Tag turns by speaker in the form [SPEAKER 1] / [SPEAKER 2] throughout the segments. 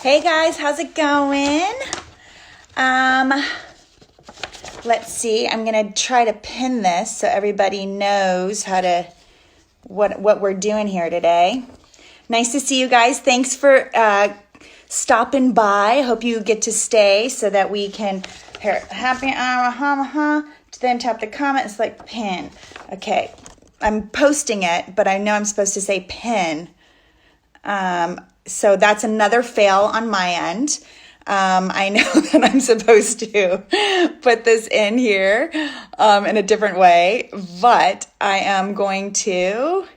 [SPEAKER 1] Hey guys, how's it going? Um, let's see. I'm gonna try to pin this so everybody knows what we're doing here today. Nice to see you guys. Thanks for stopping by. Hope you get to stay so that we can happy then tap the comment and select pin. Okay, I'm posting it, but I know I'm supposed to say pin. So that's another fail on my end. I know that I'm supposed to put this in here in a different way, but I'm going to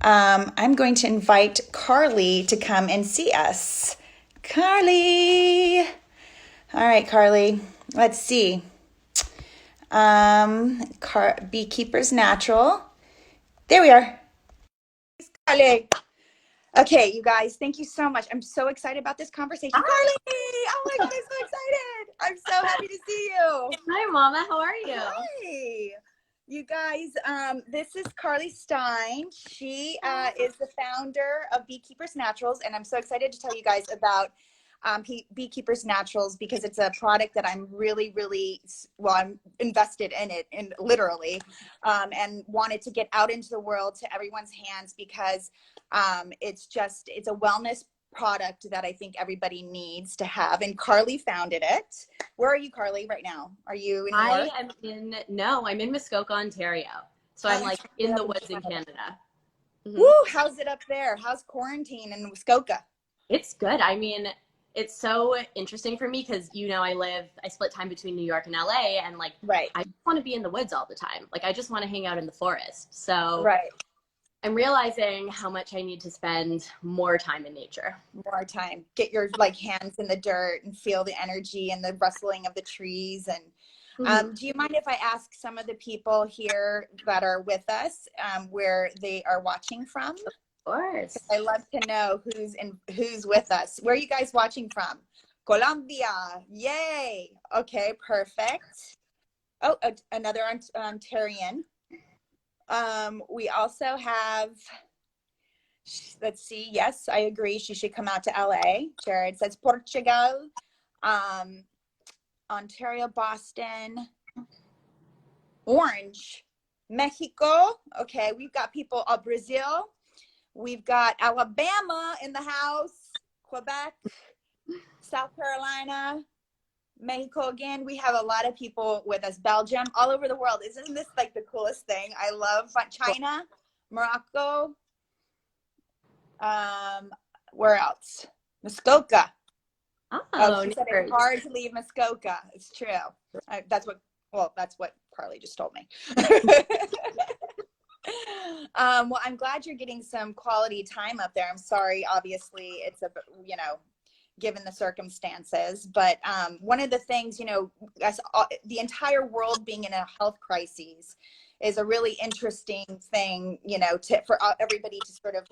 [SPEAKER 1] invite Carly to come and see us. Carly. All right, Carly. Let's see. Beekeepers Natural. There we are. Carly. Okay, you guys, thank you so much. I'm so excited about this conversation.
[SPEAKER 2] Hi.
[SPEAKER 1] Carly! Oh my God, I'm so excited. I'm so happy to see you.
[SPEAKER 2] Hi, Mama. How are you?
[SPEAKER 1] Hi. You guys, this is Carly Stein. She is the founder of Beekeepers Naturals, and I'm so excited to tell you guys about Beekeepers Naturals because it's a product that I'm I'm invested in it, and literally, and wanted to get out into the world to everyone's hands because it's a wellness product that I think everybody needs to have. And Carly founded it. Where are you, Carly, right now? Are you in New York?
[SPEAKER 2] I'm in Muskoka, Ontario. So I'm like in the woods in Canada.
[SPEAKER 1] Woo, how's it up there? How's quarantine in Muskoka?
[SPEAKER 2] It's good. I mean, it's so interesting for me because, I split time between New York and LA, and
[SPEAKER 1] Right.
[SPEAKER 2] I just want to be in the woods all the time. Like, I just want to hang out in the forest. So
[SPEAKER 1] Right.
[SPEAKER 2] I'm realizing how much I need to spend more time in nature.
[SPEAKER 1] More time. Get your hands in the dirt and feel the energy and the rustling of the trees. And do you mind if I ask some of the people here that are with us where they are watching from?
[SPEAKER 2] Of course.
[SPEAKER 1] I love to know who's with us. Where are you guys watching from? Colombia. Yay. Okay, perfect. Oh, another Ontarian. We also have, let's see. Yes, I agree. She should come out to LA. Jared says Portugal, Ontario, Boston, Orange, Mexico. Okay, we've got people of Brazil. We've got Alabama in the house, Quebec, South Carolina, Mexico again. We have a lot of people with us. Belgium, all over the world. Isn't this like the coolest thing? I love China, Morocco. Where else? Muskoka.
[SPEAKER 2] Oh,
[SPEAKER 1] She said it's hard to leave Muskoka. It's true. That's what Carly just told me. Well, I'm glad you're getting some quality time up there. I'm sorry, obviously, it's given the circumstances. But one of the things, the entire world being in a health crisis is a really interesting thing, for everybody to sort of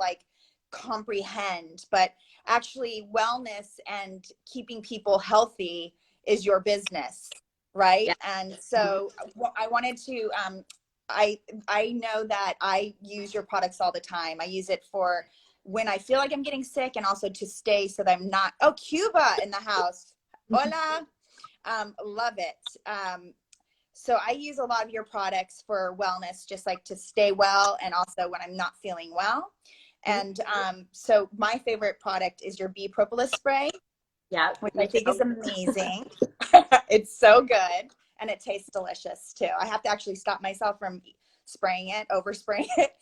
[SPEAKER 1] comprehend. But actually, wellness and keeping people healthy is your business, right?
[SPEAKER 2] Yeah.
[SPEAKER 1] And so I wanted to, I know that I use your products all the time. I use it for when I feel like I'm getting sick, and also to stay so that I'm not, Cuba in the house. Hola. Love it. So I use a lot of your products for wellness, just like to stay well, and also when I'm not feeling well. And so my favorite product is your bee propolis spray.
[SPEAKER 2] Yeah,
[SPEAKER 1] which I think is amazing. It's so good, and it tastes delicious too. I have to actually stop myself from overspraying it.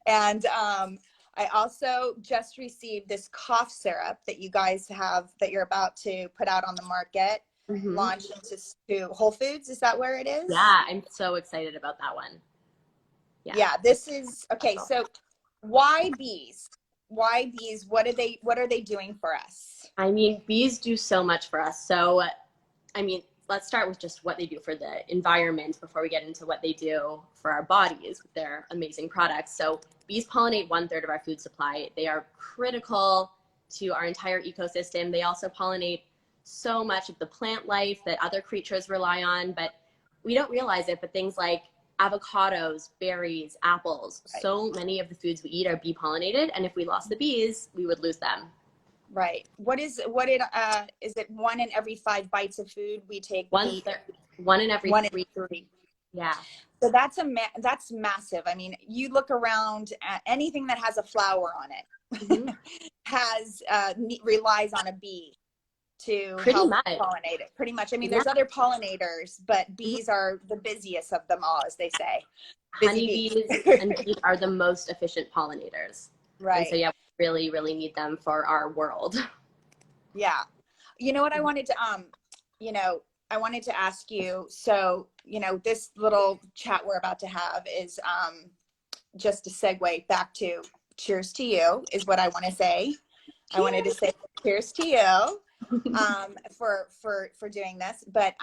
[SPEAKER 1] And I also just received this cough syrup that you guys have, that you're about to put out on the market, launch into Whole Foods. Is that where it is?
[SPEAKER 2] Yeah, I'm so excited about that one.
[SPEAKER 1] Yeah, this is okay. So why bees? Why bees? What are they doing for us?
[SPEAKER 2] I mean, bees do so much for us. So, let's start with just what they do for the environment before we get into what they do for our bodies with their amazing products. So bees pollinate 1/3 of our food supply. They are critical to our entire ecosystem. They also pollinate so much of the plant life that other creatures rely on, but we don't realize it. But things like avocados, berries, apples, so many of the foods we eat are bee pollinated. And if we lost the bees, we would lose them.
[SPEAKER 1] Right. Is it 1 in every 5 bites of food we take beet?
[SPEAKER 2] One in every
[SPEAKER 1] 1 in
[SPEAKER 2] three.
[SPEAKER 1] 3.
[SPEAKER 2] Yeah.
[SPEAKER 1] So that's massive. I mean, you look around at anything that has a flower on it has relies on a bee to
[SPEAKER 2] Pretty
[SPEAKER 1] help
[SPEAKER 2] much.
[SPEAKER 1] pollinate it. Pretty much. I mean,
[SPEAKER 2] Yeah.
[SPEAKER 1] there's other pollinators, but bees are the busiest of them all, as they say.
[SPEAKER 2] Honeybees and bees are the most efficient pollinators.
[SPEAKER 1] Right.
[SPEAKER 2] And so, yeah, we really, really need them for our world.
[SPEAKER 1] Yeah. You know what I wanted to, I wanted to ask you, so, this little chat we're about to have is just a segue back to cheers to you is what I want to say. Cheers. I wanted to say cheers to you for doing this. But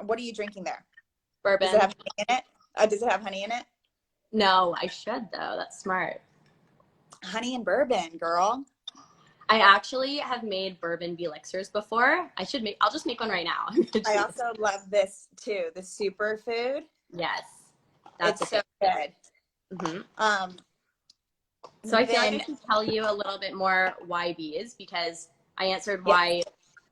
[SPEAKER 1] what are you drinking there?
[SPEAKER 2] Bourbon.
[SPEAKER 1] Does it have honey in it? Does it have honey in it?
[SPEAKER 2] No, I should though. That's smart.
[SPEAKER 1] Honey and bourbon, girl.
[SPEAKER 2] I actually have made bourbon elixirs before. I'll just make one right now.
[SPEAKER 1] I also love this too, the superfood.
[SPEAKER 2] Yes.
[SPEAKER 1] It's so good.
[SPEAKER 2] So I feel like I can tell you a little bit more why bees, because I answered why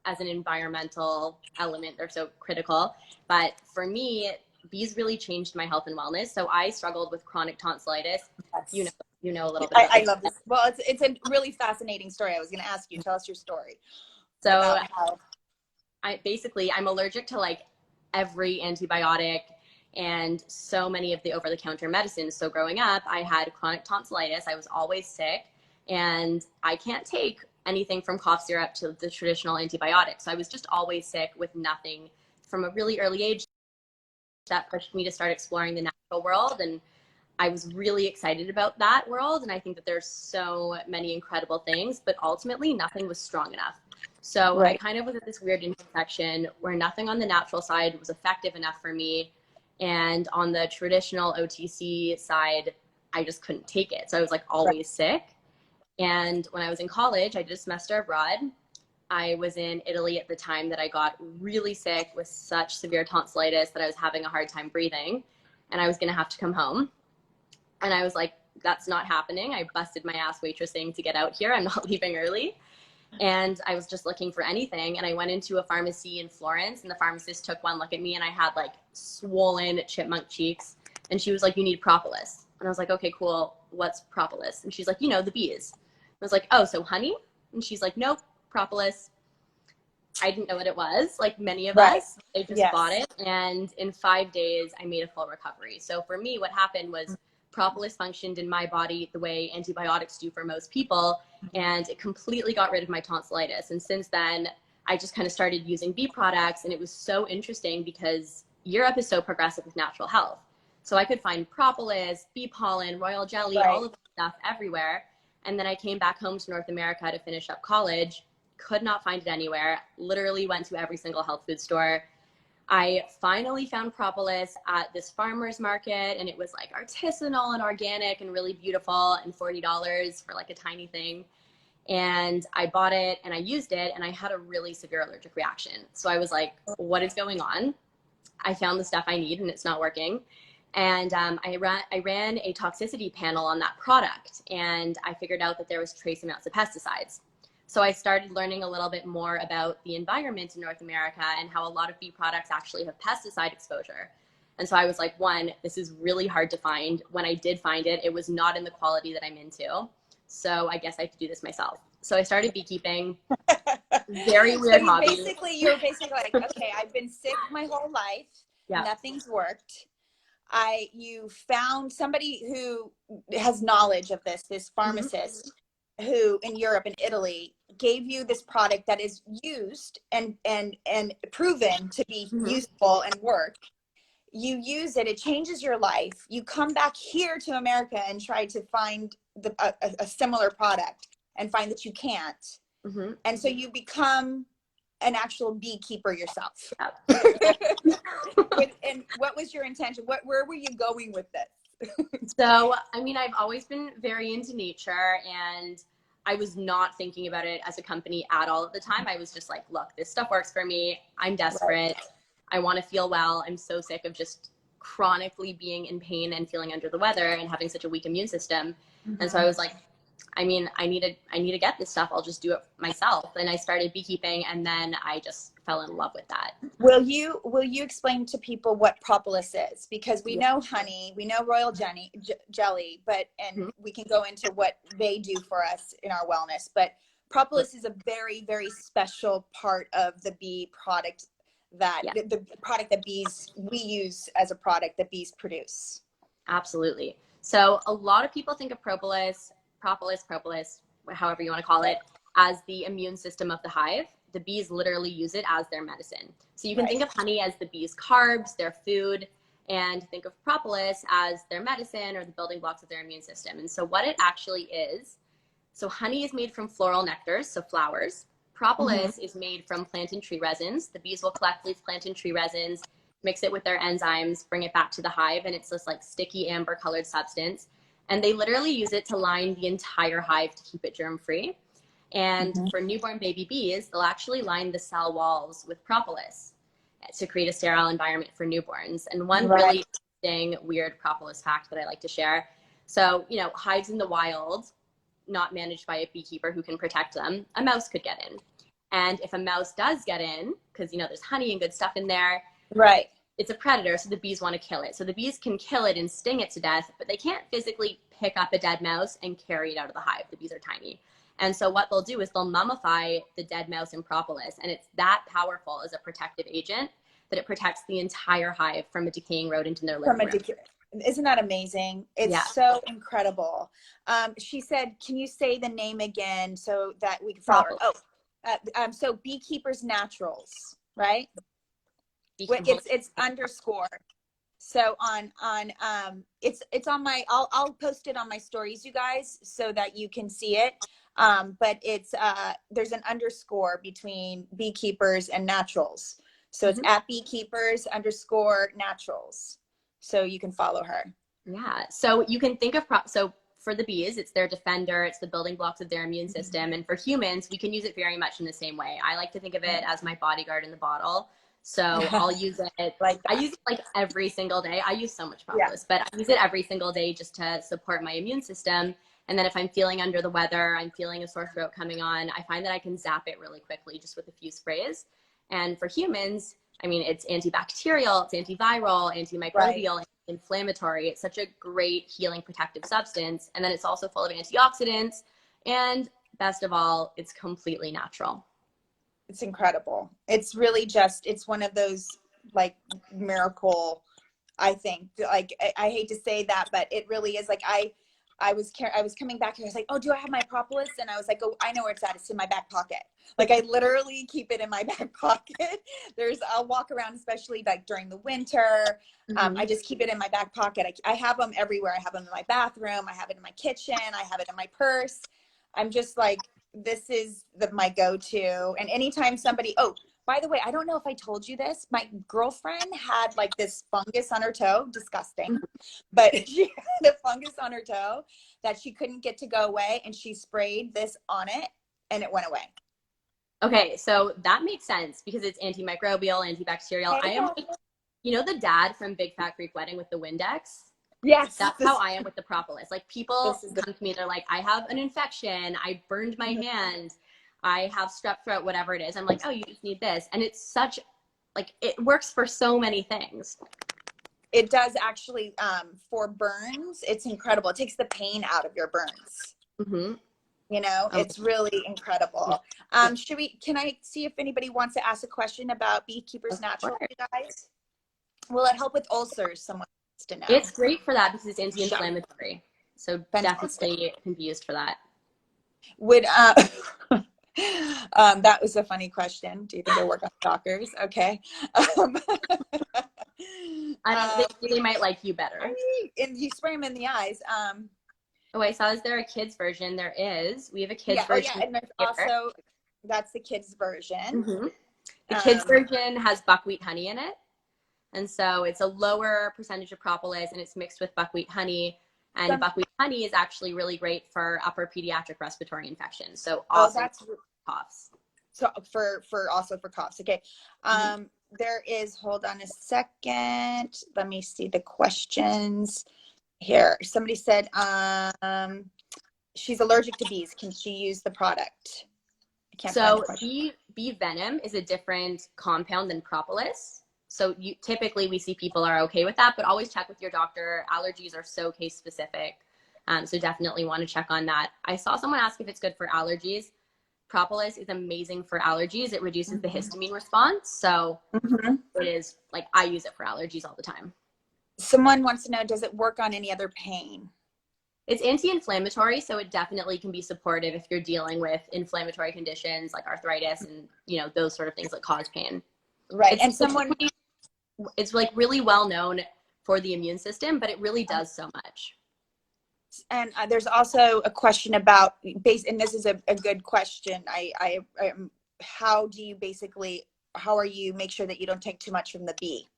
[SPEAKER 2] as an environmental element they're so critical. But for me, bees really changed my health and wellness. So I struggled with chronic tonsillitis. Yes. You know a little bit about
[SPEAKER 1] I love this. Well, it's a really fascinating story. I was going to ask you, tell us your story.
[SPEAKER 2] So I'm allergic to like every antibiotic and so many of the over-the-counter medicines. So growing up, I had chronic tonsillitis. I was always sick, and I can't take anything from cough syrup to the traditional antibiotics. So I was just always sick with nothing from a really early age. That pushed me to start exploring the natural world, and I was really excited about that world. And I think that there's so many incredible things, but ultimately nothing was strong enough. So I kind of was at this weird intersection where nothing on the natural side was effective enough for me. And on the traditional OTC side, I just couldn't take it. So I was like always sick. And when I was in college, I did a semester abroad. I was in Italy at the time that I got really sick with such severe tonsillitis that I was having a hard time breathing, and I was going to have to come home. And I was like, that's not happening. I busted my ass waitressing to get out here. I'm not leaving early. And I was just looking for anything. And I went into a pharmacy in Florence, and the pharmacist took one look at me, and I had like swollen chipmunk cheeks. And she was like, you need propolis. And I was like, okay, cool. What's propolis? And she's like, the bees. I was like, oh, so honey? And she's like, nope, propolis. I didn't know what it was. Like many of us, I just bought it. And in 5 days, I made a full recovery. So for me, what happened was propolis functioned in my body the way antibiotics do for most people. And it completely got rid of my tonsillitis. And since then, I just kind of started using bee products. And it was so interesting because Europe is so progressive with natural health. So I could find propolis, bee pollen, royal jelly, all of the stuff everywhere. And then I came back home to North America to finish up college, could not find it anywhere, literally went to every single health food store. I finally found propolis at this farmer's market, and it was like artisanal and organic and really beautiful, and $40 for like a tiny thing. And I bought it and I used it, and I had a really severe allergic reaction. So I was like, what is going on? I found the stuff I need and it's not working. And I ran a toxicity panel on that product, and I figured out that there was trace amounts of pesticides. So I started learning a little bit more about the environment in North America and how a lot of bee products actually have pesticide exposure. And so I was like, one, this is really hard to find. When I did find it, it was not in the quality that I'm into. So I guess I have to do this myself. So I started beekeeping. Very weird hobby.
[SPEAKER 1] You're basically like, okay, I've been sick my whole life. Yeah. Nothing's worked. You found somebody who has knowledge of this pharmacist who in Europe and Italy gave you this product that is used and proven to be useful and work. You use it, it changes your life. You come back here to America and try to find a similar product and find that you can't. And so you become an actual beekeeper yourself. And what was your intention? Where were you going with this?
[SPEAKER 2] So, I mean, I've always been very into nature, and I was not thinking about it as a company at all at the time. I was just like, look, this stuff works for me. I'm desperate. I want to feel well. I'm so sick of just chronically being in pain and feeling under the weather and having such a weak immune system. And so I was like, I mean, I need to get this stuff. I'll just do it myself. And I started beekeeping, and then I just fell in love with that.
[SPEAKER 1] Will you explain to people what propolis is? Because we know honey, we know royal jelly, but we can go into what they do for us in our wellness. But propolis is a very, very special part of the bee product that the product that we use as a product that bees produce.
[SPEAKER 2] Absolutely. So a lot of people think of propolis, however you want to call it, as the immune system of the hive. The bees literally use it as their medicine. So you can think of honey as the bees' carbs, their food, and think of propolis as their medicine or the building blocks of their immune system. And so what it actually is, so honey is made from floral nectars, so flowers. Propolis is made from plant and tree resins. The bees will collect these plant and tree resins, mix it with their enzymes, bring it back to the hive, and it's this like sticky amber colored substance. And they literally use it to line the entire hive to keep it germ-free. And for newborn baby bees, they'll actually line the cell walls with propolis to create a sterile environment for newborns. And one really interesting, weird propolis fact that I like to share. So, you know, hives in the wild, not managed by a beekeeper who can protect them, a mouse could get in. And if a mouse does get in, because, you know, there's honey and good stuff in there, it's a predator, so the bees want to kill it. So the bees can kill it and sting it to death, but they can't physically pick up a dead mouse and carry it out of the hive. The bees are tiny. And so what they'll do is they'll mummify the dead mouse in propolis, and it's that powerful as a protective agent that it protects the entire hive from a decaying rodent in their living room.
[SPEAKER 1] Isn't that amazing? It's so incredible. She said, can you say the name again so that we can follow her? So Beekeepers Naturals, right? It's underscore. So it's on my, I'll post it on my stories, you guys, so that you can see it. But it's, there's an underscore between Beekeepers and Naturals. So it's at Beekeepers _ Naturals. So you can follow her.
[SPEAKER 2] Yeah. So you can think of, so for the bees, it's their defender. It's the building blocks of their immune system. And for humans, we can use it very much in the same way. I like to think of it as my bodyguard in the bottle. So I'll use it I use it like every single day. I use so much propolis, but I use it every single day just to support my immune system. And then if I'm feeling under the weather, I'm feeling a sore throat coming on, I find that I can zap it really quickly just with a few sprays. And for humans, I mean, it's antibacterial, it's antiviral, antimicrobial, inflammatory. It's such a great healing protective substance. And then it's also full of antioxidants. And best of all, it's completely natural.
[SPEAKER 1] It's incredible. It's really just, it's one of those like miracle, I think, like, I hate to say that, but it really is. Like I was coming back and I was like, oh, do I have my propolis? And I was like, oh, I know where it's at. It's in my back pocket. Like I literally keep it in my back pocket. I'll walk around, especially like during the winter. I just keep it in my back pocket. I have them everywhere. I have them in my bathroom. I have it in my kitchen. I have it in my purse. I'm just like, this is my go-to. And anytime somebody, oh, by the way, I don't know if I told you this. My girlfriend had like this fungus on her toe, disgusting, but she had a fungus on her toe that she couldn't get to go away. And she sprayed this on it and it went away.
[SPEAKER 2] Okay. So that makes sense because it's antimicrobial, antibacterial. I am, you know, the dad from Big Fat Greek Wedding with the Windex.
[SPEAKER 1] Yes.
[SPEAKER 2] That's how I am with the propolis. Like people come to me, they're like, I have an infection. I burned my hand. I have strep throat, whatever it is. I'm like, oh, you just need this. And it's such, like, it works for so many things.
[SPEAKER 1] It does actually, for burns, it's incredible. It takes the pain out of your burns. You know, it's really incredible. Can I see if anybody wants to ask a question about Beekeepers Natural, you guys? Will it help with ulcers? Someone wants to know.
[SPEAKER 2] It's great for that because it's anti-inflammatory. So definitely it can be used for that.
[SPEAKER 1] Would, that was a funny question. Do you think I work on stalkers? Okay.
[SPEAKER 2] I think they might like you better.
[SPEAKER 1] And you spray them in the eyes.
[SPEAKER 2] Oh, I saw, is there a kids version? There is. We have a kids version.
[SPEAKER 1] Oh, yeah, and there's also, that's the kids version.
[SPEAKER 2] The kids version has buckwheat honey in it. And so it's a lower percentage of propolis and it's mixed with buckwheat honey. And buckwheat honey is actually really great for upper pediatric respiratory infections. So also coughs.
[SPEAKER 1] So also for coughs. Okay. There is, hold on a second. Let me see the questions here. Somebody said, she's allergic to bees. Can she use the product? I can't find the
[SPEAKER 2] So
[SPEAKER 1] question.
[SPEAKER 2] bee venom is a different compound than propolis. So typically we see people are okay with that, but always check with your doctor. Allergies are so case specific. So definitely want to check on that. I saw someone ask if it's good for allergies. Propolis is amazing for allergies. It reduces the histamine response. So it is like, I use it for allergies all the time.
[SPEAKER 1] Someone wants to know, does it work on any other pain?
[SPEAKER 2] It's anti-inflammatory, so it definitely can be supportive if you're dealing with inflammatory conditions like arthritis and, you know, those sort of things that cause pain.
[SPEAKER 1] Right. And someone,
[SPEAKER 2] it's like really well known for the immune system, but it really does so much.
[SPEAKER 1] and there's also a question about base, and this is a good question. How do you basically, how are you make sure that you don't take too much from the bee?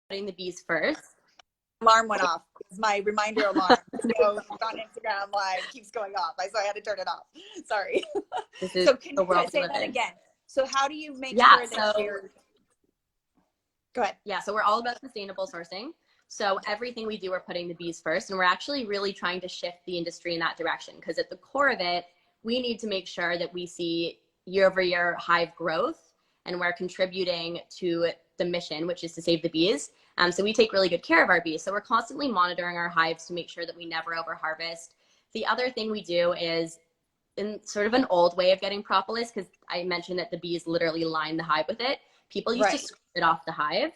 [SPEAKER 2] Putting the bees first.
[SPEAKER 1] Alarm went off. It's my reminder alarm. So on Instagram Live keeps going off. So I had to turn it off. Sorry.
[SPEAKER 2] This is
[SPEAKER 1] So can
[SPEAKER 2] the
[SPEAKER 1] you
[SPEAKER 2] world
[SPEAKER 1] say that again? So how do you make
[SPEAKER 2] Yeah,
[SPEAKER 1] sure that you're, go ahead.
[SPEAKER 2] Yeah, so we're all about sustainable sourcing. So everything we do, we're putting the bees first, and we're actually really trying to shift the industry in that direction, because at the core of it, we need to make sure that we see year-over-year hive growth, and we're contributing to the mission, which is to save the bees. So we take really good care of our bees. So we're constantly monitoring our hives to make sure that we never overharvest. The other thing we do is, in sort of an old way of getting propolis, because I mentioned that the bees literally line the hive with it. People used to scrape it off the hive,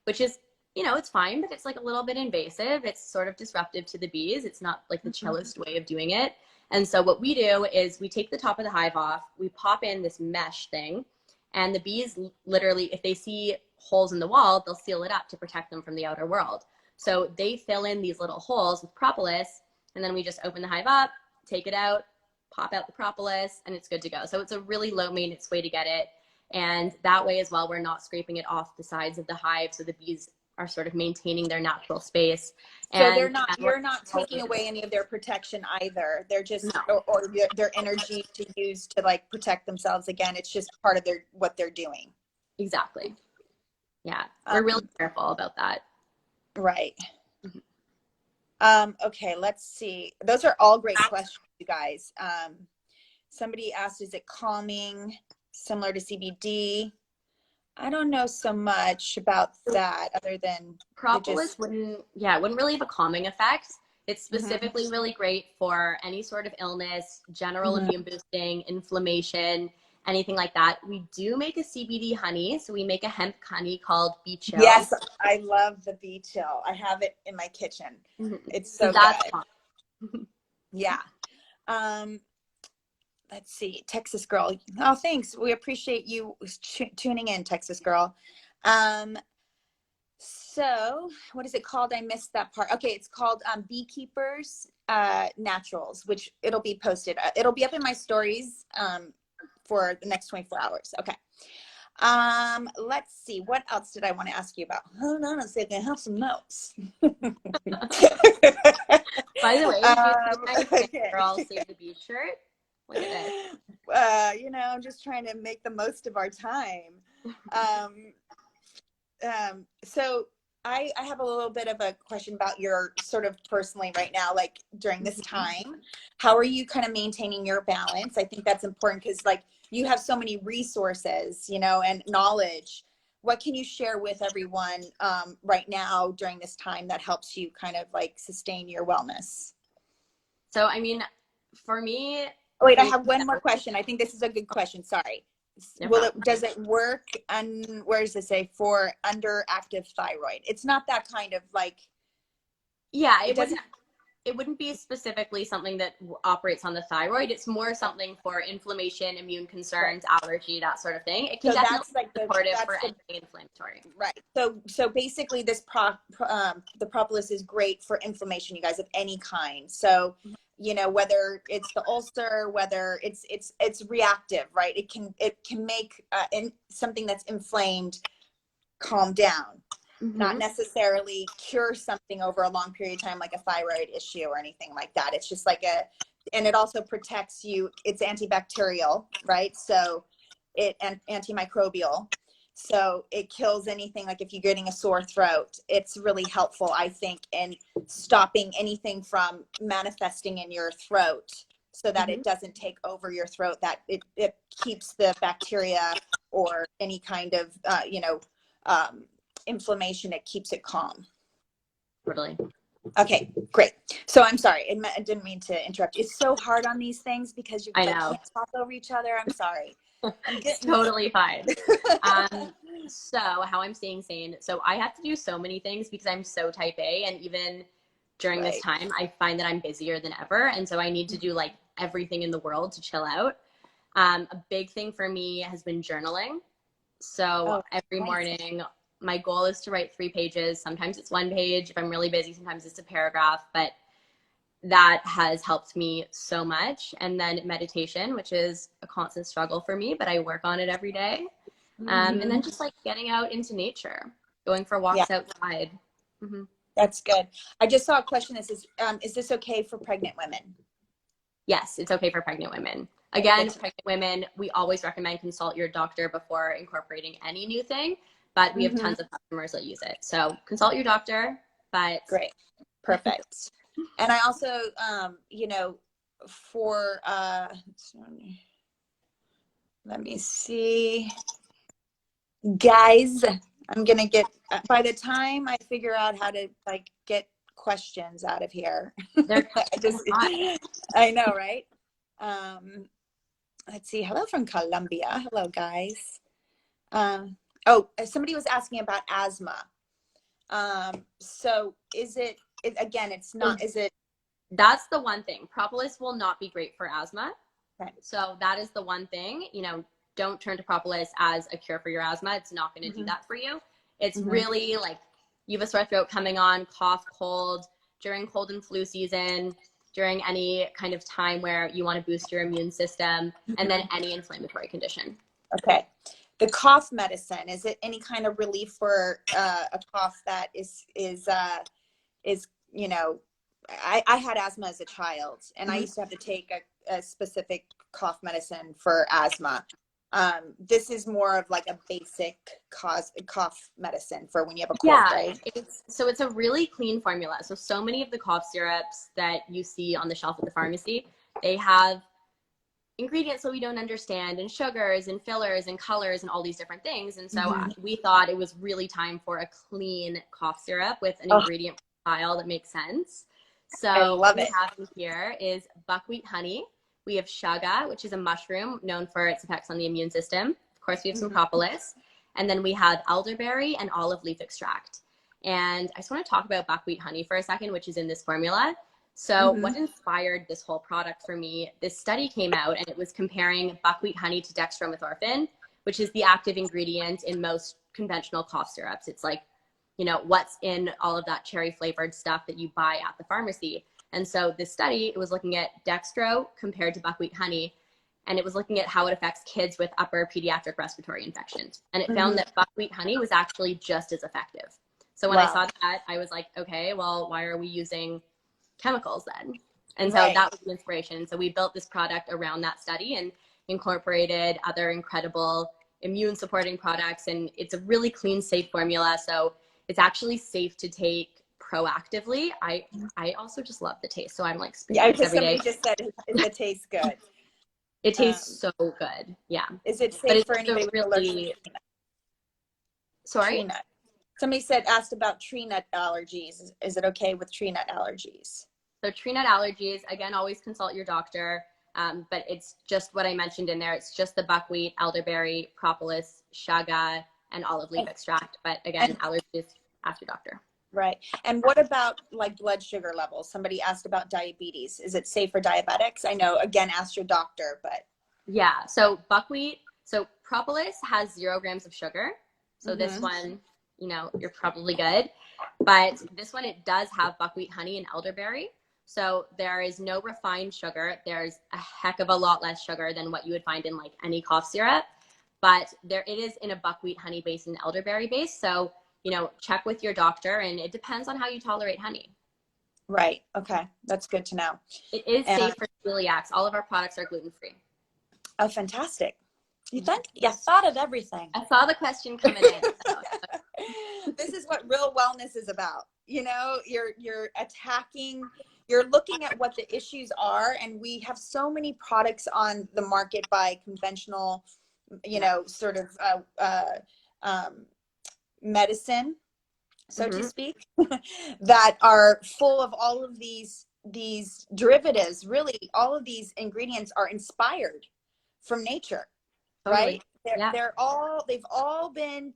[SPEAKER 2] which is, you know, it's fine, but it's like a little bit invasive. It's sort of disruptive to the bees. It's not like the chillest way of doing it. And so what we do is we take the top of the hive off, we pop in this mesh thing, and the bees literally, if they see holes in the wall, they'll seal it up to protect them from the outer world. So they fill in these little holes with propolis, and then we just open the hive up, take it out, pop out the propolis, and it's good to go. So it's a really low maintenance way to get it. And that way as well, we're not scraping it off the sides of the hive, so the bees are sort of maintaining their natural space.
[SPEAKER 1] So they're not, you're not taking away any of their protection either. They're just, or their energy to use to like protect themselves again. It's just part of their, what they're doing.
[SPEAKER 2] Exactly. Yeah. We're really careful about that.
[SPEAKER 1] Right. Okay, let's see. Those are all great questions, you guys. Somebody asked, is it calming, similar to CBD? I don't know so much about that other than
[SPEAKER 2] propolis wouldn't really have a calming effect. It's specifically really great for any sort of illness, general immune boosting, inflammation, anything like that. We do make a CBD honey. So we make a hemp honey called Bee Chill.
[SPEAKER 1] Yes, I love the Bee Chill. I have it in my kitchen. It's so good. Yeah. Let's see, Texas girl. Oh, thanks. We appreciate you tuning in, Texas girl. So what is it called? I missed that part. Okay, it's called Beekeepers Naturals, which it'll be posted. It'll be up in my stories for the next 24 hours. Okay. Let's see. What else did I want to ask you about? Hold on a second. I have some notes.
[SPEAKER 2] By the way, girl, save the bee shirt. Look at this.
[SPEAKER 1] You know, I'm just trying to make the most of our time. So I have a little bit of a question about your sort of personally right now, like during this time, how are you kind of maintaining your balance? I think that's important because like you have so many resources, you know, and knowledge. What can you share with everyone right now during this time that helps you kind of like sustain your wellness?
[SPEAKER 2] So, I mean, for me,
[SPEAKER 1] wait, I have one more question. I think this is a good question. Sorry. Does it work? And where does it say for underactive thyroid? It's not that kind of like.
[SPEAKER 2] Yeah, it wouldn't be specifically something that operates on the thyroid. It's more something for inflammation, immune concerns, allergy, that sort of thing. It can definitely be supportive for anti-inflammatory.
[SPEAKER 1] Right. So basically, this the propolis is great for inflammation, you guys, of any kind. So, you know, whether it's the ulcer, whether it's reactive, right? It can make something that's inflamed calm down. Not necessarily cure something over a long period of time, like a thyroid issue or anything like that. It's just like and it also protects you. It's antibacterial, right? So antimicrobial. So it kills anything, like if you're getting a sore throat, it's really helpful, I think, in stopping anything from manifesting in your throat so that it doesn't take over your throat, that it keeps the bacteria or any kind of, inflammation, it keeps it calm.
[SPEAKER 2] Totally.
[SPEAKER 1] Okay, great. So I'm sorry, I didn't mean to interrupt. It's so hard on these things because you can't talk over each other. I'm sorry.
[SPEAKER 2] It's totally fine. So how I'm staying sane. So I have to do so many things because I'm so type A, and even during this time, I find that I'm busier than ever. And so I need to do like everything in the world to chill out. A big thing for me has been journaling. So every morning, my goal is to write 3 pages. Sometimes it's 1 page. If I'm really busy, sometimes it's a paragraph, but that has helped me so much. And then meditation, which is a constant struggle for me, but I work on it every day. And then just like getting out into nature, going for walks outside.
[SPEAKER 1] That's good. I just saw a question that says, is this okay for pregnant women?
[SPEAKER 2] Yes, it's okay for pregnant women. Again, pregnant women, we always recommend consult your doctor before incorporating any new thing, but we have tons of customers that use it. So consult your doctor, but.
[SPEAKER 1] Great. Perfect. And I also, for, let me see, guys, I'm going to get, by the time I figure out how to like get questions out of here, I know, right? Let's see. Hello from Colombia. Hello, guys. Somebody was asking about asthma. So is it, again, it's not, is it?
[SPEAKER 2] That's the one thing. Propolis will not be great for asthma.
[SPEAKER 1] Okay.
[SPEAKER 2] So that is the one thing, don't turn to propolis as a cure for your asthma. It's not going to do that for you. It's really like you have a sore throat coming on, cough, cold, during cold and flu season, during any kind of time where you want to boost your immune system, and then any inflammatory condition. Okay.
[SPEAKER 1] The cough medicine, is it any kind of relief for a cough that is I had asthma as a child, and I used to have to take a specific cough medicine for asthma. This is more of like a basic cough medicine for when you have a cold, right?
[SPEAKER 2] It's a really clean formula. So many of the cough syrups that you see on the shelf at the pharmacy, they have ingredients that we don't understand, and sugars and fillers and colors and all these different things. And so we thought it was really time for a clean cough syrup with an ingredient profile that makes sense. So what we have in here is buckwheat honey. We have chaga, which is a mushroom known for its effects on the immune system. Of course, we have some propolis. And then we have elderberry and olive leaf extract. And I just want to talk about buckwheat honey for a second, which is in this formula. So what inspired this whole product for me, this study came out and it was comparing buckwheat honey to dextromethorphan, which is the active ingredient in most conventional cough syrups. It's like, what's in all of that cherry flavored stuff that you buy at the pharmacy. And so this study, it was looking at dextro compared to buckwheat honey, and it was looking at how it affects kids with upper pediatric respiratory infections. And it found that buckwheat honey was actually just as effective. So when I saw that, I was like, okay, well, why are we using chemicals then? And so that was the inspiration. So we built this product around that study and incorporated other incredible immune supporting products. And it's a really clean, safe formula. So it's actually safe to take proactively. I also just love the taste. So I'm like, every day.
[SPEAKER 1] Just said it tastes good.
[SPEAKER 2] It tastes so good. Yeah.
[SPEAKER 1] Is it safe for anybody with allergies?
[SPEAKER 2] Sorry?
[SPEAKER 1] Tree nut. Somebody asked about tree nut allergies. Is it okay with tree nut allergies?
[SPEAKER 2] So tree nut allergies, again, always consult your doctor. But it's just what I mentioned in there. It's just the buckwheat, elderberry, propolis, chaga, and olive leaf extract. But again, allergies, ask your doctor.
[SPEAKER 1] Right. And what about like blood sugar levels? Somebody asked about diabetes. Is it safe for diabetics? I know, again, ask your doctor, but.
[SPEAKER 2] Yeah. So propolis has 0 grams of sugar. So this one, you're probably good. But this one, it does have buckwheat honey and elderberry. So there is no refined sugar. There's a heck of a lot less sugar than what you would find in like any cough syrup. But it is in a buckwheat honey base and elderberry base. So, check with your doctor, and it depends on how you tolerate honey.
[SPEAKER 1] Right. Okay. That's good to know.
[SPEAKER 2] It is safe for celiacs. All of our products are gluten-free.
[SPEAKER 1] Oh, fantastic.
[SPEAKER 3] You thought of everything.
[SPEAKER 2] I saw the question coming in. So.
[SPEAKER 1] This is what real wellness is about. You know, you're attacking, you're looking at what the issues are, and we have so many products on the market by conventional, you know, sort of medicine, so to speak, that are full of all of these derivatives. Really, all of these ingredients are inspired from nature,
[SPEAKER 2] Totally.
[SPEAKER 1] right? They've all been,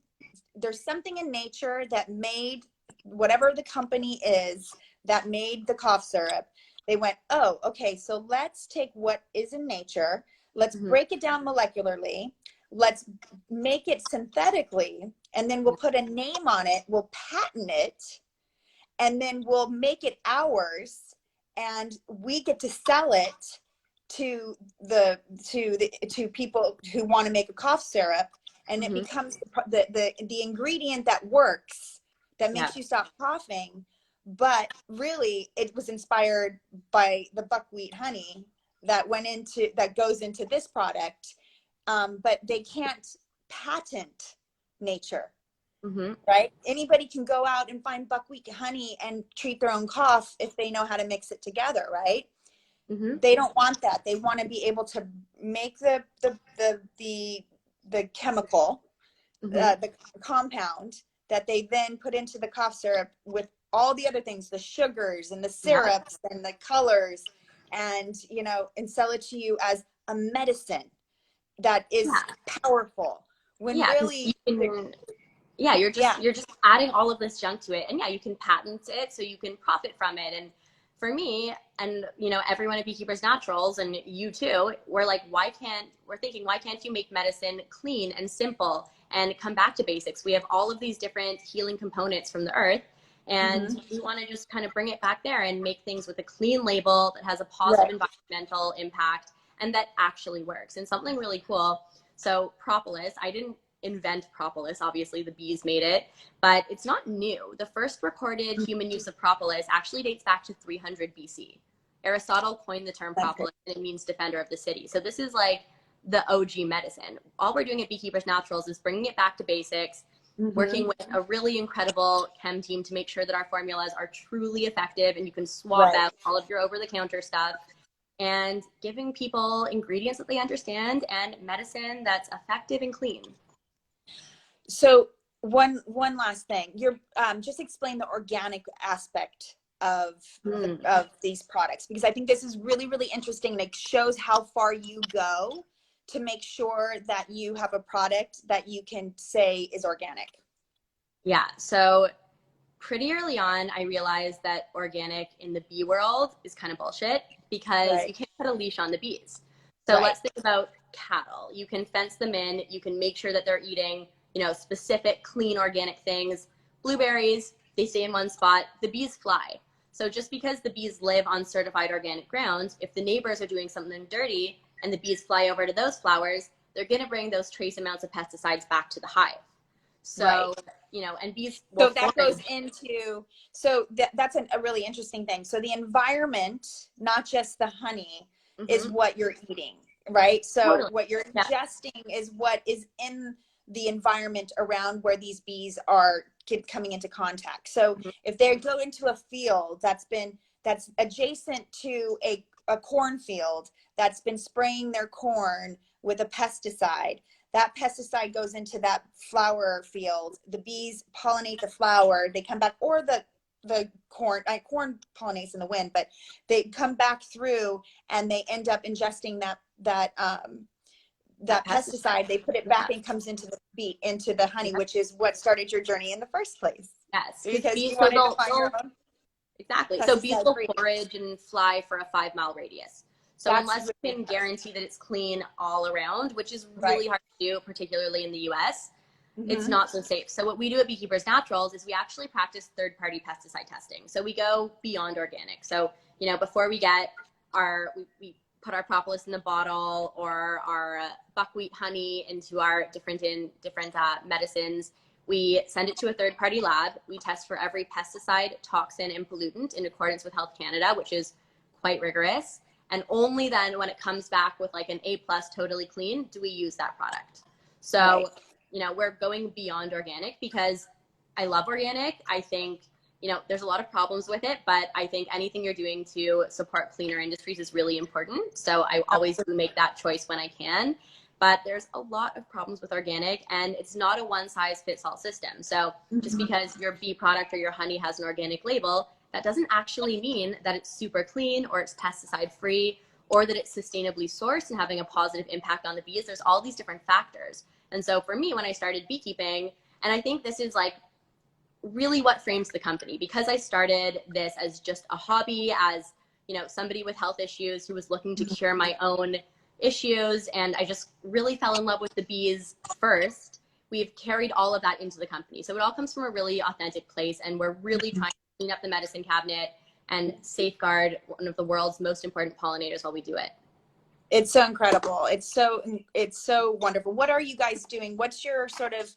[SPEAKER 1] there's something in nature that made whatever the company is that made the cough syrup. They went, oh, okay, so let's take what is in nature, let's break it down molecularly, let's make it synthetically, and then we'll put a name on it, we'll patent it, and then we'll make it ours, and we get to sell it to people who want to make a cough syrup, and it becomes the ingredient that works, that makes you stop coughing. But really, it was inspired by the buckwheat honey that goes into this product. But they can't patent nature. Right? Anybody can go out and find buckwheat honey and treat their own cough if they know how to mix it together, right? They don't want that. They want to be able to make the chemical, the compound that they then put into the cough syrup with all the other things, the sugars and the syrups and the colors, and, you know, and sell it to you as a medicine that is powerful, when really
[SPEAKER 2] you're just adding all of this junk to it, and you can patent it so you can profit from it. And for me, and you know, everyone at Beekeepers Naturals, and you too, we're thinking, why can't you make medicine clean and simple and come back to basics? We have all of these different healing components from the earth, and we want to just kind of bring it back there and make things with a clean label that has a positive environmental impact and that actually works. And something really cool, so propolis, I didn't invent propolis, obviously the bees made it, but it's not new. The first recorded human use of propolis actually dates back to 300 BC. Aristotle coined the term propolis, and it means defender of the city. So this is like the OG medicine. All we're doing at Beekeepers Naturals is bringing it back to basics, working with a really incredible chem team to make sure that our formulas are truly effective and you can swap out all of your over-the-counter stuff, and giving people ingredients that they understand and medicine that's effective and clean.
[SPEAKER 1] So one last thing, you're just explain the organic aspect of these products, because I think this is really, really interesting, and it shows how far you go to make sure that you have a product that you can say is organic.
[SPEAKER 2] Yeah, so pretty early on, I realized that organic in the bee world is kind of bullshit, because you can't put a leash on the bees. So let's think about cattle. You can fence them in, you can make sure that they're eating, you know, specific, clean, organic things. Blueberries, they stay in one spot. The bees fly. So just because the bees live on certified organic ground, if the neighbors are doing something dirty and the bees fly over to those flowers, they're going to bring those trace amounts of pesticides back to the hive. So, you know, and bees.
[SPEAKER 1] So that goes into, that's a really interesting thing. So the environment, not just the honey, is what you're eating, right? So what you're ingesting is what is in the environment around where these bees are coming into contact. So if they go into a field that's adjacent to a cornfield that's been spraying their corn with a pesticide, that pesticide goes into that flower field. The bees pollinate the flower. They come back, or the corn pollinates in the wind, but they come back through and they end up ingesting that pesticide. They put it back and comes into the honey, which is what started your journey in the first place.
[SPEAKER 2] Yes,
[SPEAKER 1] because you wanted to find your own.
[SPEAKER 2] Exactly. So bees will forage and fly for a 5-mile radius. So unless you can guarantee that it's clean all around, which is really hard to do, particularly in the US, it's not so safe. So what we do at Beekeepers Naturals is we actually practice third-party pesticide testing. So we go beyond organic. So, you know, before we get we put our propolis in the bottle, or our buckwheat honey into our different medicines, we send it to a third-party lab. We test for every pesticide, toxin, and pollutant in accordance with Health Canada, which is quite rigorous. And only then when it comes back with like an A plus totally clean, do we use that product. So,
[SPEAKER 1] Right.
[SPEAKER 2] you know, we're going beyond organic because I love organic. I think, you know, there's a lot of problems with it, but I think anything you're doing to support cleaner industries is really important. So I always do make that choice when I can. But there's a lot of problems with organic, and it's not a one size fits all system. So just because your bee product or your honey has an organic label, that doesn't actually mean that it's super clean or it's pesticide free or that it's sustainably sourced and having a positive impact on the bees. There's all these different factors. And so for me, when I started beekeeping, and I think this is like really what frames the company, because I started this as just a hobby, as, you know, somebody with health issues who was looking to cure my own issues, and I just really fell in love with the bees first. We've carried all of that into the company. So it all comes from a really authentic place, and we're really trying to clean up the medicine cabinet and safeguard one of the world's most important pollinators while we do it.
[SPEAKER 1] It's so incredible. It's so wonderful. What are you guys doing? What's your sort of,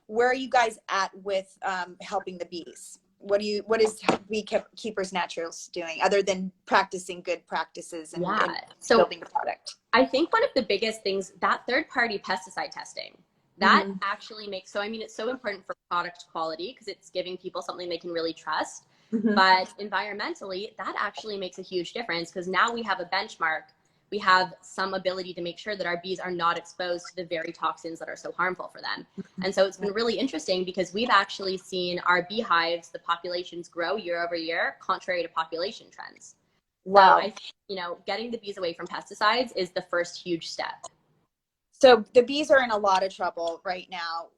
[SPEAKER 1] where are you guys at with helping the bees? What is Beekeepers Naturals doing other than practicing good practices and
[SPEAKER 2] so
[SPEAKER 1] building the product?
[SPEAKER 2] I think one of the biggest things, that third-party pesticide testing, that actually makes, so I mean, it's so important for product quality because it's giving people something they can really trust. But environmentally, that actually makes a huge difference because now we have a benchmark. We have some ability to make sure that our bees are not exposed to the very toxins that are so harmful for them. And so it's been really interesting because we've actually seen our beehives, the populations grow year over year, contrary to population trends.
[SPEAKER 1] Wow.
[SPEAKER 2] So I think, you know, getting the bees away from pesticides is the first huge step.
[SPEAKER 1] So the bees are in a lot of trouble right now.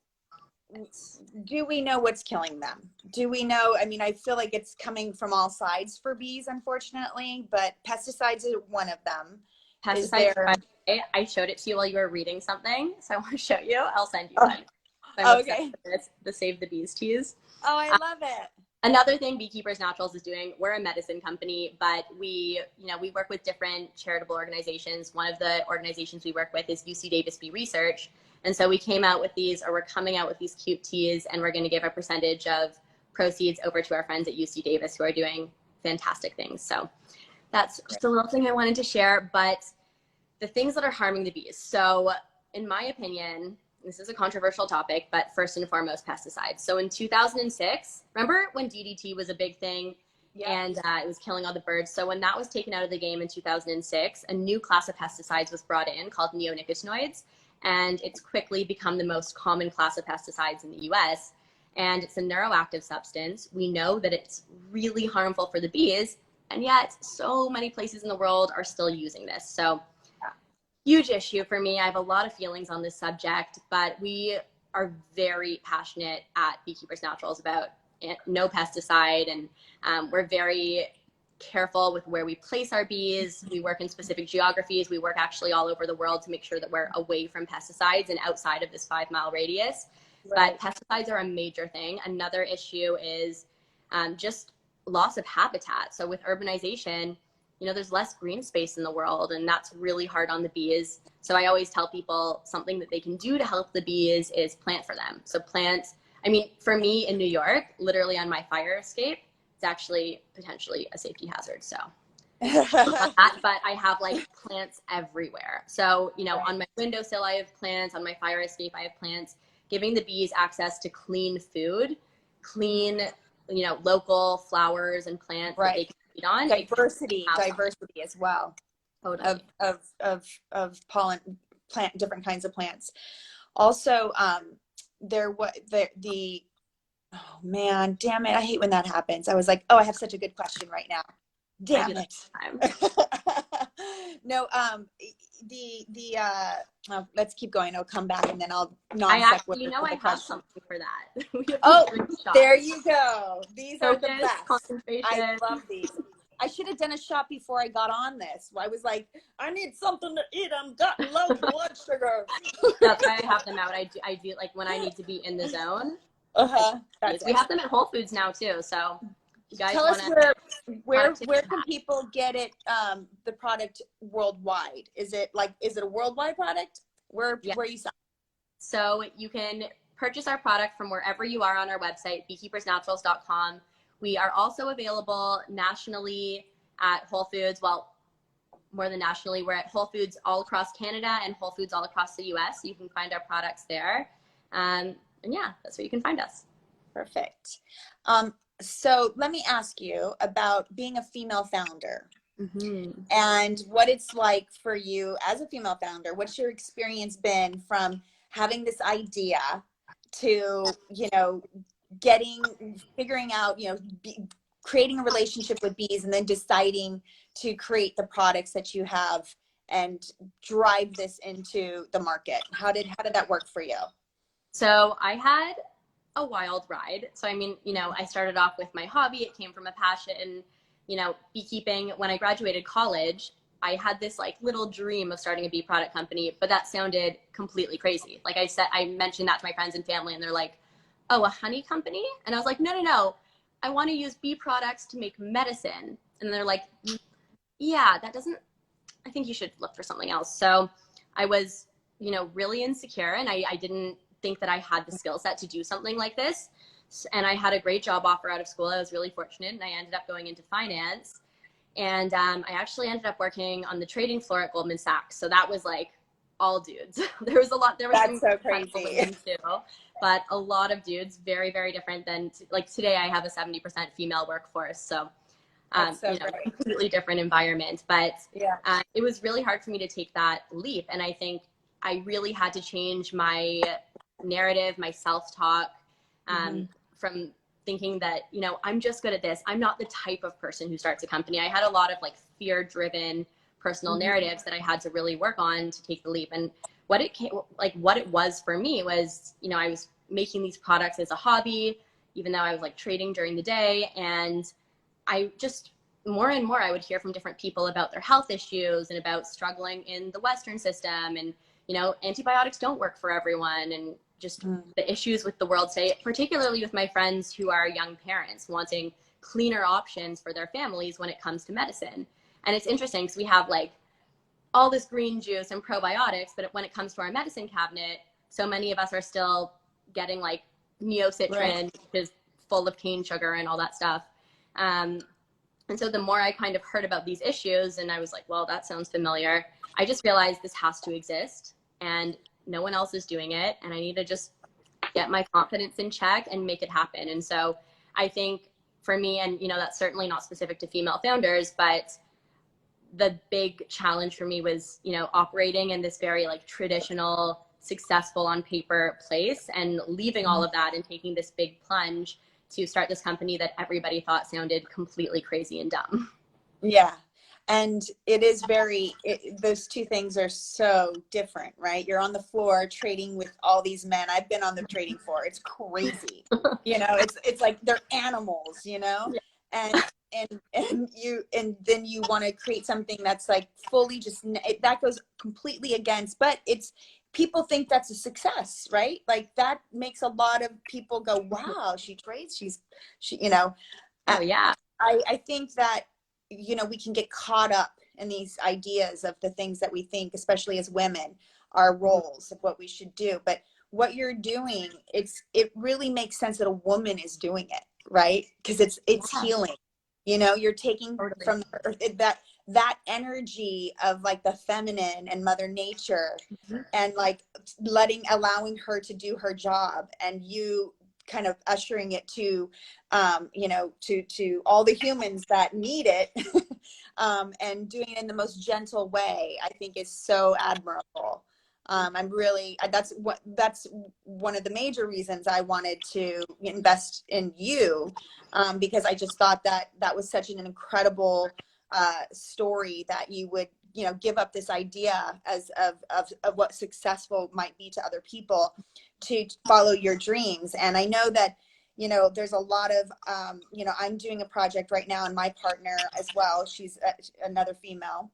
[SPEAKER 1] Do we know what's killing them? Do we know? I mean, I feel like it's coming from all sides for bees, unfortunately, but pesticides are one of them.
[SPEAKER 2] Pesticides, I showed it to you while you were reading something, so I want to show you. I'll send you one. I'm
[SPEAKER 1] okay.
[SPEAKER 2] With the Save the Bees teas.
[SPEAKER 1] Oh, I love it.
[SPEAKER 2] Another thing Beekeepers Naturals is doing, we're a medicine company, but we work with different charitable organizations. One of the organizations we work with is UC Davis Bee Research. And so we came out with these, or we're coming out with these cute teas, and we're going to give a percentage of proceeds over to our friends at UC Davis who are doing fantastic things. So that's just a little thing I wanted to share. But the things that are harming the bees. So in my opinion, this is a controversial topic, but first and foremost, pesticides. So in 2006, remember when DDT was a big thing and it was killing all the birds? So when that was taken out of the game in 2006, a new class of pesticides was brought in called neonicotinoids, and it's quickly become the most common class of pesticides in the US. And it's a neuroactive substance. We know that it's really harmful for the bees, and yet so many places in the world are still using this. So huge issue for me. I have a lot of feelings on this subject, but we are very passionate at Beekeepers Naturals about no pesticide, and we're very careful with where we place our bees. We work in specific geographies. We work actually all over the world to make sure that we're away from pesticides and outside of this 5-mile radius. Right. But pesticides are a major thing. Another issue is just loss of habitat. So with urbanization, you know, there's less green space in the world, and that's really hard on the bees. So I always tell people something that they can do to help the bees is plant for them. So plants, I mean, for me in New York, literally on my fire escape, it's actually potentially a safety hazard. So, but I have like plants everywhere. So, you know, on my windowsill, I have plants. On my fire escape, I have plants. Giving the bees access to clean food, clean, you know, local flowers and plants that they can feed on.
[SPEAKER 1] Diversity as well.
[SPEAKER 2] Totally.
[SPEAKER 1] Of pollen, different kinds of plants. Also, oh man, damn it. I hate when that happens. I was like, oh, I have such a good question right now. Damn it. No, let's keep going. I'll come back and then I'll
[SPEAKER 2] I have something for that.
[SPEAKER 1] Oh, there you go. These are the best. I love these. I should have done a shot before I got on this. I was like, I need something to eat. I'm got low blood sugar.
[SPEAKER 2] That's why I have them out. I do like when I need to be in the zone. We have them at Whole Foods now too. So you guys
[SPEAKER 1] tell us where can people get it? The product worldwide. Is it a worldwide product? Where you sell?
[SPEAKER 2] So you can purchase our product from wherever you are on our website, beekeepersnaturals.com. We are also available nationally at Whole Foods. Well, more than nationally. We're at Whole Foods all across Canada and Whole Foods all across the US. You can find our products there. And yeah, that's where you can find us.
[SPEAKER 1] Perfect. So let me ask you about being a female founder.
[SPEAKER 2] Mm-hmm.
[SPEAKER 1] And what it's like for you as a female founder. What's your experience been from having this idea to, figuring out, creating a relationship with bees and then deciding to create the products that you have and drive this into the market? How did that work for you?
[SPEAKER 2] So I had a wild ride. So, I mean, I started off with my hobby. It came from a passion, beekeeping. When I graduated college, I had this like little dream of starting a bee product company, but that sounded completely crazy. Like I said, I mentioned that to my friends and family and they're like, oh, a honey company? And I was like, no. I want to use bee products to make medicine. And they're like, yeah, I think you should look for something else. So I was, really insecure and I didn't think that I had the skill set to do something like this. And I had a great job offer out of school. I was really fortunate and I ended up going into finance. And I actually ended up working on the trading floor at Goldman Sachs. So that was like all dudes. There was
[SPEAKER 1] That's
[SPEAKER 2] some
[SPEAKER 1] so
[SPEAKER 2] crazy
[SPEAKER 1] crazy
[SPEAKER 2] too, but a lot of dudes, very, very different than like today I have a 70% female workforce. So, completely different environment, but
[SPEAKER 1] yeah.
[SPEAKER 2] It was really hard for me to take that leap. And I think I really had to change my narrative, my self-talk, from thinking that, I'm just good at this. I'm not the type of person who starts a company. I had a lot of like fear-driven personal narratives that I had to really work on to take the leap. And what it was for me was, I was making these products as a hobby, even though I was like trading during the day. And I just more and more I would hear from different people about their health issues and about struggling in the Western system. And, antibiotics don't work for everyone. And just the issues with the world today, particularly with my friends who are young parents wanting cleaner options for their families when it comes to medicine. And it's interesting because we have like all this green juice and probiotics, but when it comes to our medicine cabinet, so many of us are still getting like neocitrin, which is full of cane sugar and all that stuff. And so the more I kind of heard about these issues and I was like, well, that sounds familiar, I just realized this has to exist and no one else is doing it. And I need to just get my confidence in check and make it happen. And so I think for me, and that's certainly not specific to female founders, but the big challenge for me was, operating in this very like traditional, successful on paper place and leaving all of that and taking this big plunge to start this company that everybody thought sounded completely crazy and dumb.
[SPEAKER 1] Yeah. And it is those two things are so different, right? You're on the floor trading with all these men. I've been on the trading floor. It's crazy. It's like they're animals,
[SPEAKER 2] Yeah.
[SPEAKER 1] and then you want to create something that's like fully that goes completely against, but people think that's a success, right? Like that makes a lot of people go, wow, she trades.
[SPEAKER 2] Oh yeah.
[SPEAKER 1] I think that, we can get caught up in these ideas of the things that we think, especially as women, our roles of what we should do. But what you're doing, it really makes sense that a woman is doing it, right? Because it's healing. You're taking from that energy of like the feminine and Mother Nature and like allowing her to do her job, and you kind of ushering it to to all the humans that need it and doing it in the most gentle way, I think is so admirable. That's one of the major reasons I wanted to invest in you, because I just thought that was such an incredible story that you would give up this idea of what successful might be to other people to follow your dreams. And I know that there's a lot of I'm doing a project right now, and my partner as well, she's another female,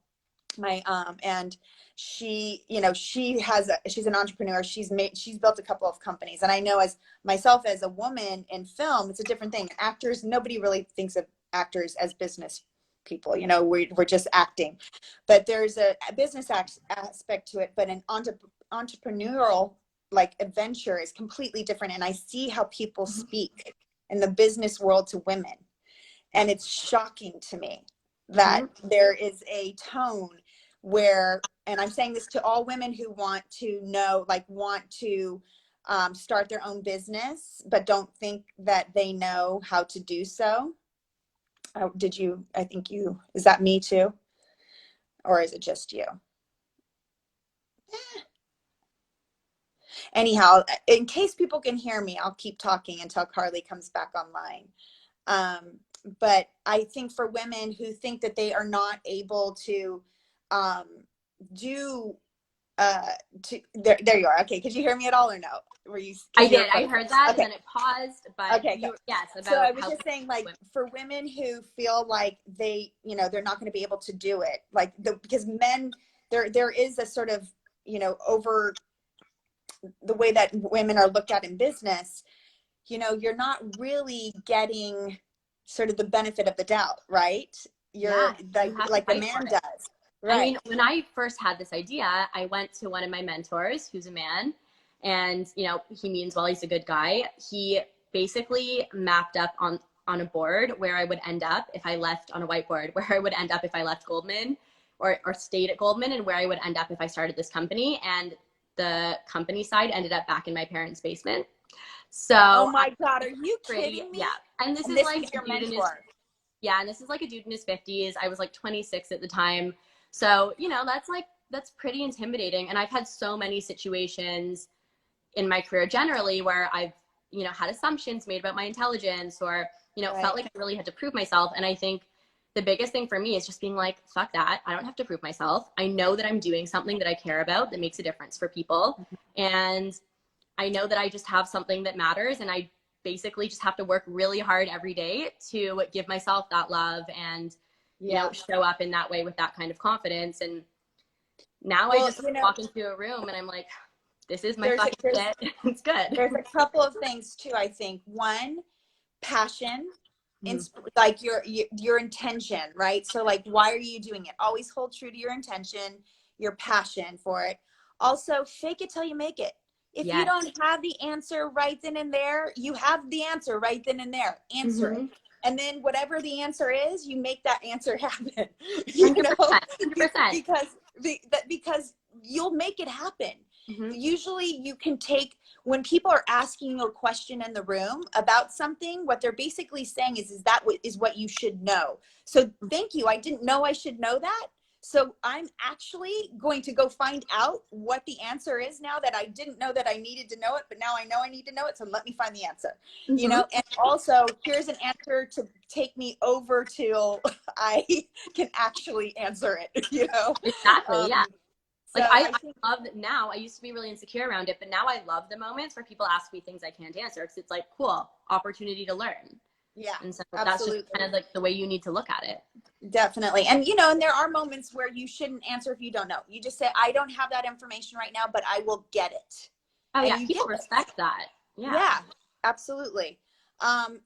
[SPEAKER 1] and she's an entrepreneur. She's built a couple of companies. And I know as myself, as a woman in film, it's a different thing. Actors, nobody really thinks of actors as business people, we're just acting, but there's a business aspect to it. But an entrepreneurial like adventure is completely different. And I see how people speak in the business world to women, and it's shocking to me that there is a tone where, and I'm saying this to all women who want to know, like want to start their own business, but don't think that they know how to do so. I think is that me too? Or is it just you? Anyhow, in case people can hear me, I'll keep talking until Carly comes back online. But I think for women who think that they are not able to do there you are. Okay, could you hear me at all or no? Were you?
[SPEAKER 2] I did. I heard that,
[SPEAKER 1] okay.
[SPEAKER 2] and then it paused. But
[SPEAKER 1] okay,
[SPEAKER 2] yes, about
[SPEAKER 1] so I was
[SPEAKER 2] how
[SPEAKER 1] just saying, like, for women who feel like they, they're not going to be able to do it, like because men, there is a sort of, over the way that women are looked at in business, you're not really getting sort of the benefit of the doubt, right? You're like the man does. Right.
[SPEAKER 2] I mean, when I first had this idea, I went to one of my mentors, who's a man, and he means well, he's a good guy. He basically mapped up on a board where I would end up if I left, on a whiteboard, where I would end up if I left Goldman or stayed at Goldman, and where I would end up if I started this company. And the company side ended up back in my parents' basement. So,
[SPEAKER 1] oh my God, are you kidding me?
[SPEAKER 2] Yeah. And this is like
[SPEAKER 1] your mentor.
[SPEAKER 2] Yeah, and this is like a dude in his 50s. I was like 26 at the time. So, that's pretty intimidating. And I've had so many situations in my career generally where I've, had assumptions made about my intelligence, or,
[SPEAKER 1] right.
[SPEAKER 2] felt like I really had to prove myself. And I think the biggest thing for me is just being like, fuck that. I don't have to prove myself. I know that I'm doing something that I care about that makes a difference for people. And I know that I just have something that matters, and I basically just have to work really hard every day to give myself that love and, show up in that way with that kind of confidence. And now I just walk into a room and I'm like, this is my fucking shit. It's good.
[SPEAKER 1] There's a couple of things too, I think. One, passion, like your intention, right? So like, why are you doing it? Always hold true to your intention, your passion for it. Also, fake it till you make it. If you don't have the answer right then and there, you have the answer right then and there. Answer it. And then whatever the answer is, you make that answer happen.
[SPEAKER 2] 100%.
[SPEAKER 1] Because you'll make it happen. Usually you can take, when people are asking you a question in the room about something, what they're basically saying is that is what you should know. So thank you. I didn't know I should know that. So I'm actually going to go find out what the answer is now that I didn't know that I needed to know it, but now I know I need to know it. So let me find the answer, and also here's an answer to take me over till I can actually answer it,
[SPEAKER 2] Exactly. Yeah.
[SPEAKER 1] So
[SPEAKER 2] like I love that now. I used to be really insecure around it, but now I love the moments where people ask me things I can't answer, because it's like, cool, opportunity to learn.
[SPEAKER 1] Yeah.
[SPEAKER 2] And so
[SPEAKER 1] absolutely.
[SPEAKER 2] That's just kind of like the way you need to look at it.
[SPEAKER 1] Definitely. And, and there are moments where you shouldn't answer if you don't know. You just say, I don't have that information right now, but I will get it.
[SPEAKER 2] Oh,
[SPEAKER 1] and
[SPEAKER 2] yeah. People respect that.
[SPEAKER 1] Yeah, absolutely.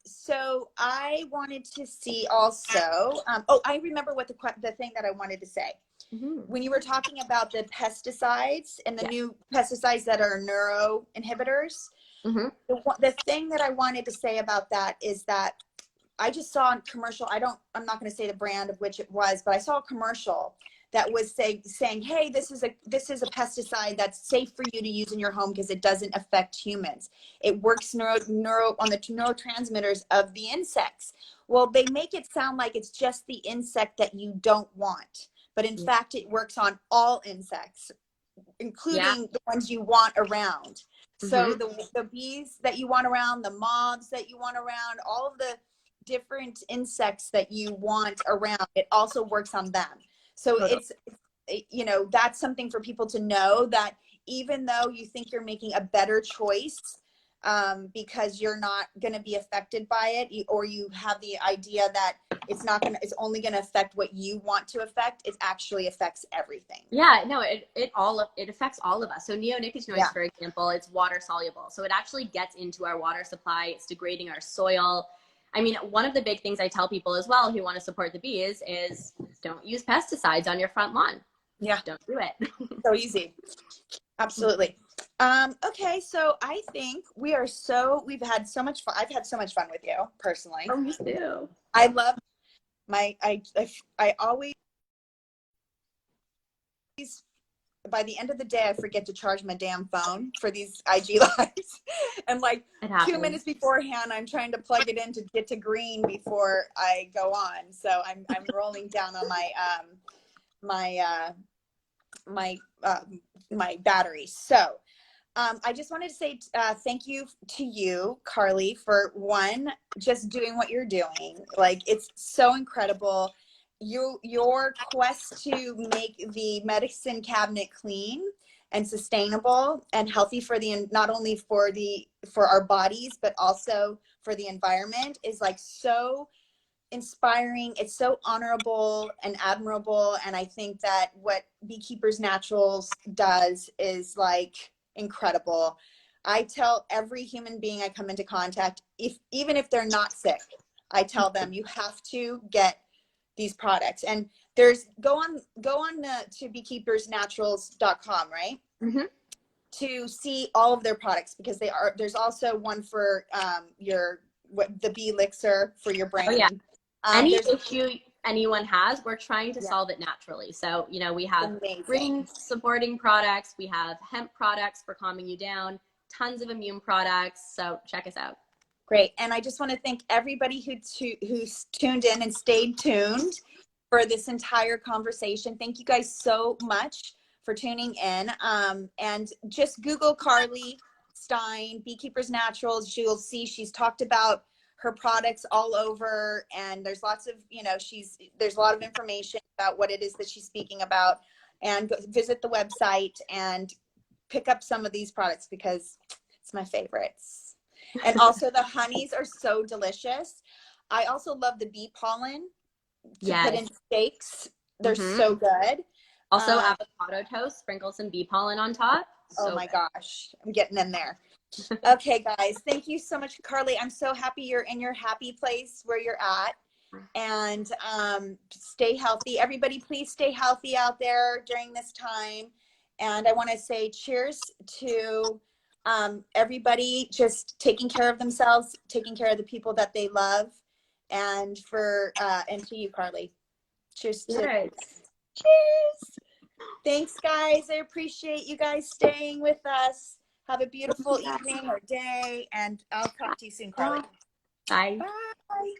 [SPEAKER 1] So I wanted to see also, I remember what the thing that I wanted to say. When you were talking about the pesticides and the new pesticides that are neuro inhibitors, the thing that I wanted to say about that is that I just saw a commercial. I'm not going to say the brand of which it was, but I saw a commercial that was saying, hey, this is a pesticide that's safe for you to use in your home because it doesn't affect humans. It works on the neurotransmitters of the insects. Well, they make it sound like it's just the insect that you don't want. But in fact, it works on all insects, including the ones you want around. So the bees that you want around, the moths that you want around, all of the different insects that you want around, it also works on them. So it's, that's something for people to know, that even though you think you're making a better choice, because you're not going to be affected by it, or you have the idea that it's only going to affect what you want to affect, it actually affects everything.
[SPEAKER 2] Yeah, no, it affects all of us. So neonicotinoids, for example, it's water soluble. So it actually gets into our water supply. It's degrading our soil. I mean, one of the big things I tell people as well who want to support the bees is don't use pesticides on your front lawn.
[SPEAKER 1] Yeah.
[SPEAKER 2] Don't do it.
[SPEAKER 1] So easy. Absolutely. Okay, so I think we've had so much fun. I've had so much fun with you personally.
[SPEAKER 2] Oh, me too.
[SPEAKER 1] I love I always by the end of the day, I forget to charge my damn phone for these IG lives. And like 2 minutes beforehand, I'm trying to plug it in to get to green before I go on. So I'm rolling down on my battery. So I just wanted to say thank you to you, Carly, for one, just doing what you're doing. Like, it's so incredible. Your quest to make the medicine cabinet clean and sustainable and healthy for not only for our bodies, but also for the environment is like so inspiring. It's so honorable and admirable. And I think that what Beekeepers Naturals does is like incredible. I tell every human being I come into contact, even if they're not sick, I tell them you have to get these products. And go on to beekeepersnaturals.com, right?
[SPEAKER 2] Mm-hmm.
[SPEAKER 1] To see all of their products, because there's also one for the bee elixir for your brain.
[SPEAKER 2] Oh, yeah. Any issue anyone has, we're trying to solve it naturally. So, you know, we have brain supporting products, we have hemp products for calming you down, tons of immune products. So check us out.
[SPEAKER 1] Great. And I just want to thank everybody who's tuned in and stayed tuned for this entire conversation. Thank you guys so much for tuning in. And just Google Carly Stein, Beekeepers Naturals. You'll see she's talked about her products all over, and there's lots of, there's a lot of information about what it is that she's speaking about. And visit the website and pick up some of these products because it's my favorites. And also the honeys are so delicious. I also love the bee pollen to put in steaks. They're so good.
[SPEAKER 2] Also avocado toast, sprinkle some bee pollen on top.
[SPEAKER 1] Oh my gosh, I'm getting in there. Okay, guys, thank you so much, Carly. I'm so happy you're in your happy place where you're at. And stay healthy. Everybody, please stay healthy out there during this time. And I want to say cheers to everybody just taking care of themselves, taking care of the people that they love, and to you, Carly. Cheers. Cheers. Thanks, guys. I appreciate you guys staying with us. Have a beautiful evening or day, and I'll talk to you soon, Carly.
[SPEAKER 2] Bye.
[SPEAKER 1] Bye.